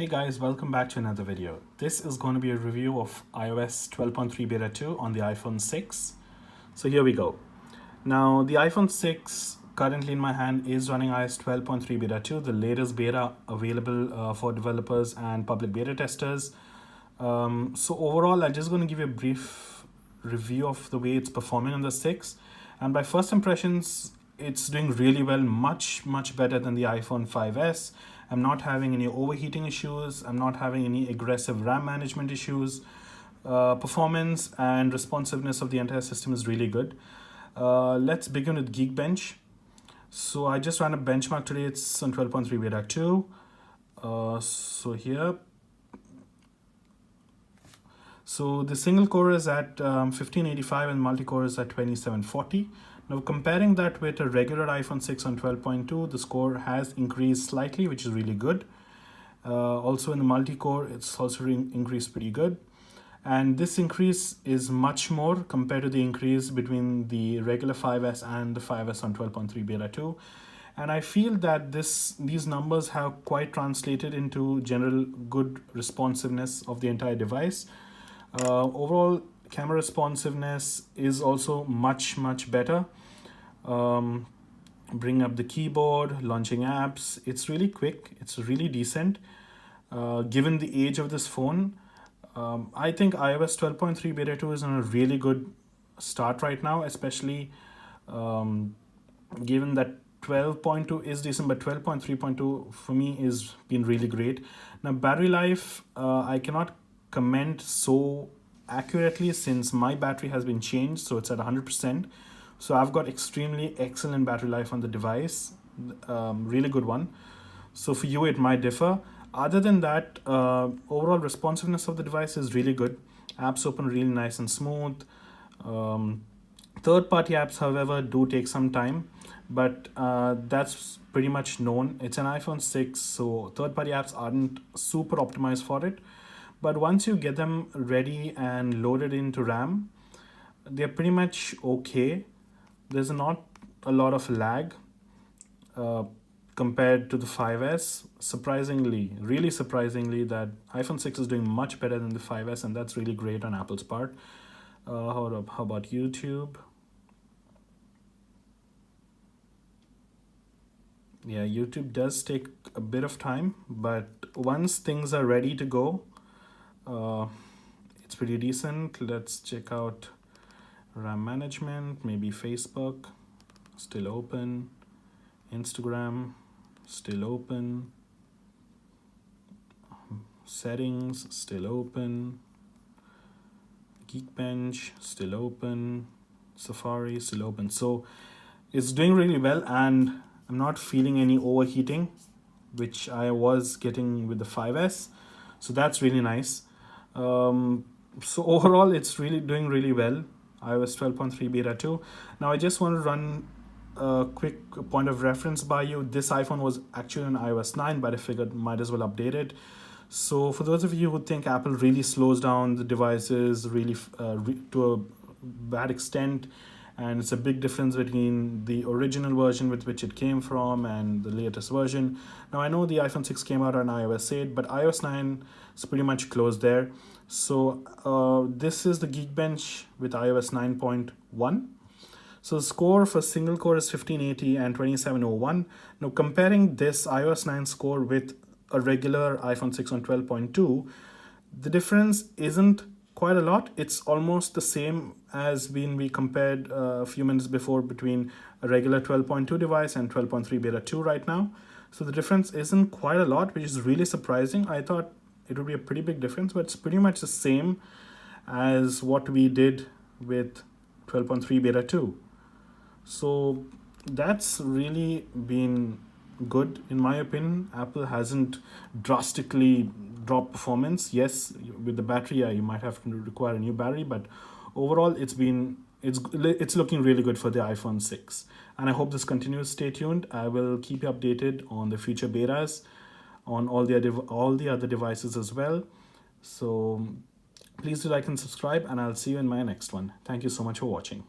Hey guys, welcome back to another video. This is going to be a review of iOS 12.3 Beta 2 on the iPhone 6. So here we go. Now the iPhone 6 currently in my hand is running iOS 12.3 Beta 2, the latest beta available for developers and public beta testers. So overall, I'm just going to give you a brief review of the way it's performing on the 6. And by first impressions, it's doing really well, much better than the iPhone 5S. I'm not having any overheating issues. I'm not having any aggressive RAM management issues. Performance and responsiveness of the entire system is really good. Let's begin with Geekbench. So I just ran a benchmark today. It's on 12.3 Beta 2. So here. So the single core is at 1585 and multi-core is at 2740. Now comparing that with a regular iPhone 6 on 12.2, the score has increased slightly, which is really good. Also in the multi-core, it's also increased pretty good. And this increase is much more compared to the increase between the regular 5S and the 5S on 12.3 Beta 2. And I feel that these numbers have quite translated into general good responsiveness of the entire device. Overall, camera responsiveness is also much better. Bring up the keyboard, launching apps, it's really quick, it's really decent. Given the age of this phone, I think iOS 12.3 Beta 2 is on a really good start right now, especially given that 12.2 is decent, but 12.3.2 for me is been really great. Now battery life, I cannot comment so accurately since my battery has been changed, so it's at 100%. So I've got extremely excellent battery life on the device, really good one. So for you, it might differ. Other than that, overall responsiveness of the device is really good. Apps open really nice and smooth. Third-party apps, however, do take some time, but that's pretty much known. It's an iPhone 6, so third-party apps aren't super optimized for it. But once you get them ready and loaded into RAM, they're pretty much okay. There's not a lot of lag compared to the 5S. Surprisingly, really surprisingly, that iPhone 6 is doing much better than the 5S, and that's really great on Apple's part. How about YouTube? Yeah, YouTube does take a bit of time, but once things are ready to go, it's pretty decent. Let's check out RAM management, maybe Facebook, still open. Instagram, still open. Settings, still open. Geekbench, still open. Safari, still open. So it's doing really well, and I'm not feeling any overheating, which I was getting with the 5S. So that's really nice. So overall, it's really doing really well. iOS 12.3 Beta 2. Now I just want to run a quick point of reference by you. This iPhone was actually on iOS 9, but I figured might as well update it. So for those of you who think Apple really slows down the devices really to a bad extent, and it's a big difference between the original version with which it came from and the latest version. Now I know the iPhone 6 came out on iOS 8, but iOS 9 is pretty much close there. So this is the Geekbench with iOS 9.1. So the score for single core is 1580 and 2701. Now comparing this iOS 9 score with a regular iPhone 6 on 12.2, the difference isn't quite a lot. It's almost the same as when we compared a few minutes before between a regular 12.2 device and 12.3 Beta 2 right now. So the difference isn't quite a lot, which is really surprising. I thought it would be a pretty big difference, but it's pretty much the same as what we did with 12.3 Beta 2. So that's really been good in my opinion. Apple hasn't drastically dropped performance. Yes, with the battery, you might have to require a new battery, but overall it's looking really good for the iPhone 6. And I hope this continues. Stay tuned. I will keep you updated on the future betas on all the other devices as well. So please do like and subscribe, and I'll see you in my next one. Thank you so much for watching.